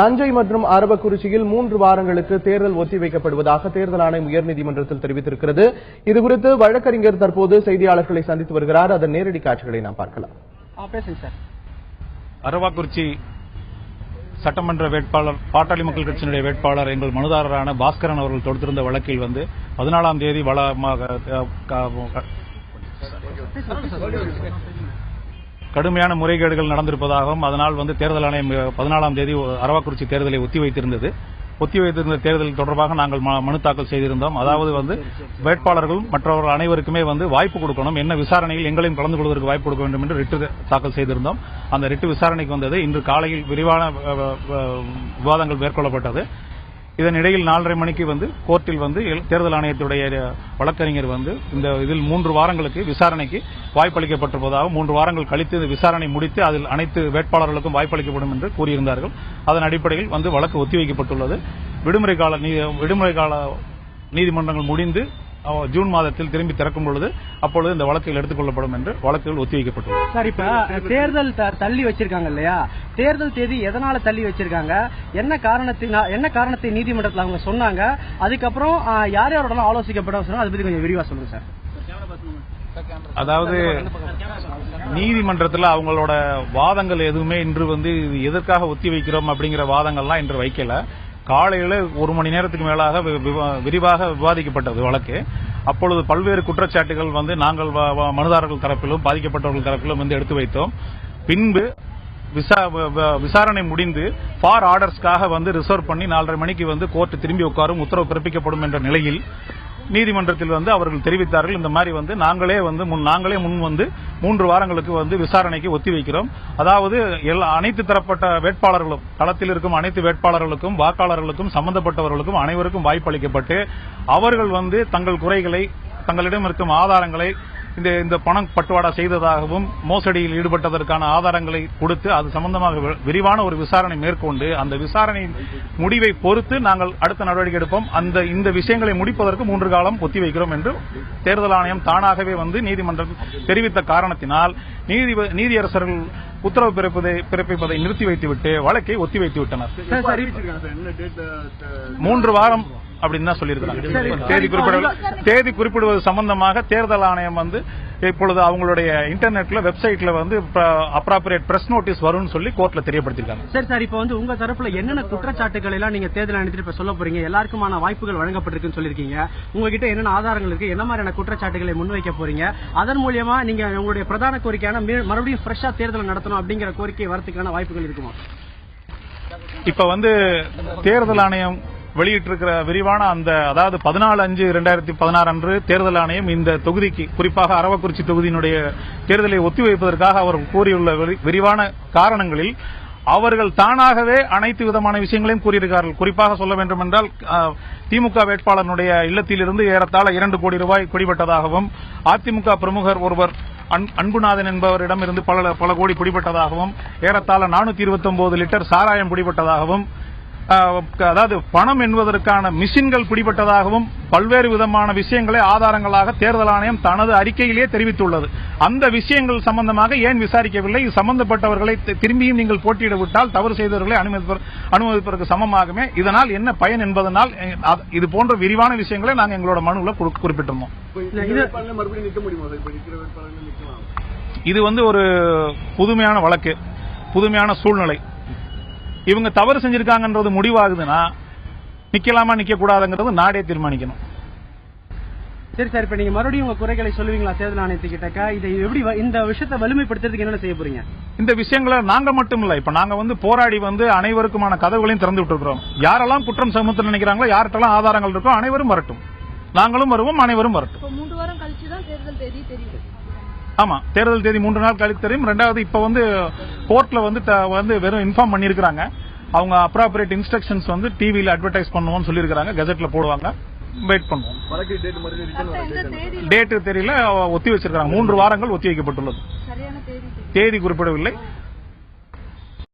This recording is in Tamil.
தஞ்சை மற்றும் அரவக்குறிச்சியில் 3 வாரங்களுக்கு தேர்தல் ஒத்திவைக்கப்படுவதாக தேர்தல் ஆணையம் உயர்நீதிமன்றத்தில் தெரிவித்திருக்கிறது. இதுகுறித்து வழக்கறிஞர் தற்போது செய்தியாளர்களை சந்தித்து வருகிறார். அதன் நேரடி காட்சிகளை நாம் பார்க்கலாம். அரவக்குறிச்சி சட்டமன்ற வேட்பாளர் பாட்டாளி மக்கள் கட்சியினுடைய வேட்பாளர் எங்கள் மனுதாரரான பாஸ்கரன் அவர்கள் தொடுத்திருந்த வழக்கில் 14ஆம் தேதி கடுமையான முறைகேடுகள் நடந்திருப்பதாகவும் அதனால் தேர்தல் ஆணையம் 14ஆம் தேதி அரவக்குறிச்சி தேர்தலை ஒத்திவைத்திருந்த தேர்தல் தொடர்பாக நாங்கள் மனு தாக்கல் செய்திருந்தோம். அதாவது வேட்பாளர்கள் மற்றவர்கள் அனைவருக்குமே வாய்ப்பு கொடுக்கணும், என்ன விசாரணையில் எங்களையும் கலந்து கொள்வதற்கு வாய்ப்பு கொடுக்க வேண்டும் என்று ரிட்டு தாக்கல் செய்திருந்தோம். அந்த ரிட்டு விசாரணைக்கு வந்தது. இன்று காலையில் விரிவான விவாதங்கள் மேற்கொள்ளப்பட்டது. இதனிடையில் 4:30 மணிக்கு கோர்ட்டில் தேர்தல் ஆணையத்துடைய வழக்கறிஞர் இதில் 3 வாரங்களுக்கு விசாரணைக்கு வாய்ப்பளிக்கப்பட்டிருப்பதாக 3 வாரங்கள் கழித்து இந்த விசாரணை முடித்து அதில் அனைத்து வேட்பாளர்களுக்கும் வாய்ப்பளிக்கப்படும் என்று கூறியிருந்தார்கள். அதன் அடிப்படையில் வழக்கு ஒத்திவைக்கப்பட்டுள்ளது. விடுமுறை கால நீதிமன்றங்கள் முடிந்து ஜூன் மாதத்தில் திரும்பி திறக்கும் பொழுது அப்பொழுது இந்த வழக்குகள் எடுத்துக் கொள்ளப்படும் என்று வழக்குகள் ஒத்திவைக்கப்பட்டுள்ளது. சார், இப்ப தேர்தல் தள்ளி வச்சிருக்காங்க இல்லையா? தேர்தல் தேதி எதனால தள்ளி வச்சிருக்காங்க, என்ன காரணத்தை நீதிமன்றத்தில் அவங்க சொன்னாங்க, அதுக்கப்புறம் யார் யாரோட ஆலோசிக்கப்படும் சொன்னா அதை பத்தி கொஞ்சம் விரிவா சொல்லுங்க சார். அதாவது நீதிமன்றத்தில் அவங்களோட வாதங்கள் எதுவுமே இன்று எதற்காக ஒத்தி வைக்கிறோம் அப்படிங்கிற வாதங்கள்லாம் இன்று வைக்கல. காலையில் 1 மணி நேரத்துக்கு மேலாக விரிவாக விவாதிக்கப்பட்டது வழக்கு. அப்பொழுது பல்வேறு குற்றச்சாட்டுகள் நாங்கள் மனுதாரர்கள் தரப்பிலும் பாதிக்கப்பட்டவர்கள் தரப்பிலும் எடுத்து வைத்தோம். பின்பு விசாரணை முடிந்து ஃபார் ஆர்டர்ஸ்க்காக ரிசர்வ் பண்ணி 4:30 மணிக்கு கோர்ட் திரும்பி உட்காரும் உத்தரவு பிறப்பிக்கப்படும் என்ற நிலையில் நீதிமன்றத்தில் அவர்கள் தெரிவித்தார்கள். இந்த மாதிரி நாங்களே முன் 3 வாரங்களுக்கு விசாரணைக்கு ஒத்திவைக்கிறோம். அதாவது அனைத்து தரப்பட்ட வேட்பாளர்களும் களத்தில் இருக்கும் அனைத்து வேட்பாளர்களுக்கும் வாக்காளர்களுக்கும் சம்பந்தப்பட்டவர்களுக்கும் அனைவருக்கும் வாய்ப்பளிக்கப்பட்டு அவர்கள் தங்கள் குறைகளை தங்களிடம் இருக்கும் ஆதாரங்களை இந்த பணம் பட்டுவாடா செய்ததாகவும் மோசடியில் ஈடுபட்டதற்கான ஆதாரங்களை கொடுத்து அது சம்பந்தமாக விரிவான ஒரு விசாரணை மேற்கொண்டு அந்த விசாரணை முடிவை பொறுத்து நாங்கள் அடுத்த நடவடிக்கை எடுப்போம். இந்த விஷயங்களை முடிப்பதற்கு 3 காலம் ஒத்திவைக்கிறோம் என்று தேர்தல் ஆணையம் தானாகவே நீதிமன்றம் தெரிவித்த காரணத்தினால் நீதியரசர்கள் உத்தரவு பிறப்பிப்பதை நிறுத்தி வைத்துவிட்டு வழக்கை ஒத்திவைத்து விட்டனர். 3 வாரம் அப்படின்னு தான் சொல்லியிருக்கிறாங்க. தேதி குறிப்பிடுவது சம்பந்தமாக தேர்தல் ஆணையம் இப்பொழுது அவங்களுடைய இன்டர்நெட்ல வெப்சைட்ல அப்ராப்ரியேட் பிரஸ் நோட்டீஸ் வரும்னு சொல்லி கோர்ட்ல தெரியப்படுத்திருக்காங்க. சரி சார், இப்ப உங்க தரப்புல என்னென்ன குற்றச்சாட்டுகள் எல்லாம் நீங்க தேர்தல் ஆணையத்தில் இப்ப சொல்ல போறீங்க? எல்லாருக்குமான வாய்ப்புகள் வழங்கப்பட்டிருக்குன்னு சொல்லிருக்கீங்க. உங்ககிட்ட என்னென்ன ஆதாரங்கள் இருக்கு, என்ன மாதிரியான குற்றச்சாட்டுகளை முன்வைக்க போறீங்க? அதன் மூலியமா நீங்க உங்களுடைய பிரதான கோரிக்கையான மறுபடியும் ஃப்ரெஷ்ஷா தேர்தல் நடத்தணும் அப்படிங்கிற கோரிக்கை வரதுக்கான வாய்ப்புகள் இருக்குமா? இப்ப தேர்தல் ஆணையம் வெளியிட்டிருக்கிற விரிவான அதாவது 14/5/2016 அன்று தேர்தல் ஆணையம் இந்த தொகுதிக்கு குறிப்பாக அரவக்குறிச்சி தொகுதியினுடைய தேர்தலை ஒத்திவைப்பதற்காக அவர் கூறியுள்ள விரிவான காரணங்களில் அவர்கள் தானாகவே அனைத்து விதமான விஷயங்களையும் கூறியிருக்கிறார்கள். குறிப்பாக சொல்ல வேண்டும் என்றால் திமுக வேட்பாளருடைய இல்லத்திலிருந்து ஏறத்தாழ 2 கோடி ரூபாய் பிடிபட்டதாகவும் அதிமுக பிரமுகர் ஒருவர் அன்புநாதன் என்பவரிடம் இருந்து பல கோடி பிடிபட்டதாகவும் ஏறத்தாழ 429 லிட்டர் சாராயம் பிடிபட்டதாகவும் அதாவது பணம் என்பதற்கான மிஷின்கள் பிடிபட்டதாகவும் பல்வேறு விதமான விஷயங்களை ஆதாரங்களாக தேர்தல் ஆணையம் தனது அறிக்கையிலேயே தெரிவித்துள்ளது. அந்த விஷயங்கள் சம்பந்தமாக ஏன் விசாரிக்கவில்லை? சம்பந்தப்பட்டவர்களை திரும்பியும் நீங்கள் போட்டியிட விட்டால் தவறு செய்தவர்களை அனுமதிப்பதற்கு சமமாகுமே. இதனால் என்ன பயன் என்பதனால் இது போன்ற விரிவான விஷயங்களை நாங்கள் எங்களோட மனுவில் குறிப்பிட்டிருந்தோம். இது ஒரு புதுமையான வழக்கு, புதுமையான சூழ்நிலை. இவங்க தவறு செஞ்சிருக்காங்கன்றது முடிவாகுதுன்னா நிக்கலாமா நிக்க கூடாதுங்கிறது நாடே தீர்மானிக்கணும். சரி சார், இப்ப நீங்க மறுபடியும் உங்க குறைகளை சொல்லுவீங்களா தேர்தல் ஆணையத்துக்கிட்ட? இதை எப்படி இந்த விஷயத்தை வலிமைப்படுத்துறதுக்கு என்ன செய்ய போறீங்க? இந்த விஷயங்களை நாங்க மட்டும் இல்ல, இப்ப நாங்க போராடி அனைவருக்குமான கதவுகளையும் திறந்து விட்டு இருக்கிறோம். யாரெல்லாம் குற்றம் சமூகத்தில் நினைக்கிறாங்களோ, யார்கிட்டலாம் ஆதாரங்கள் இருக்கோ அனைவரும் வரட்டும். நாங்களும் வருவோம், அனைவரும் வரட்டும். 3 வாரம் கழிச்சு தான் தேர்தல் தேதி தெரியும். ஆமா, தேர்தல் தேதி 3 நாள் கழித்து தெரியும். ரெண்டாவது இப்ப கோர்ட்ல வெறும் இன்ஃபார்ம் பண்ணிருக்காங்க. அவங்க அப்ராப்ரியேட் இன்ஸ்ட்ரக்ஷன்ஸ் டிவியில் அட்வர்டைஸ் பண்ணுவோம் சொல்லிருக்காங்க, கெசட்ல போடுவாங்க. வெயிட் பண்ணுவோம். டேட் தெரியல, ஒத்தி வச்சிருக்காங்க. 3 வாரங்கள் ஒத்தி வைக்கப்பட்டுள்ளது. தேதி குறிப்பிடவில்லை.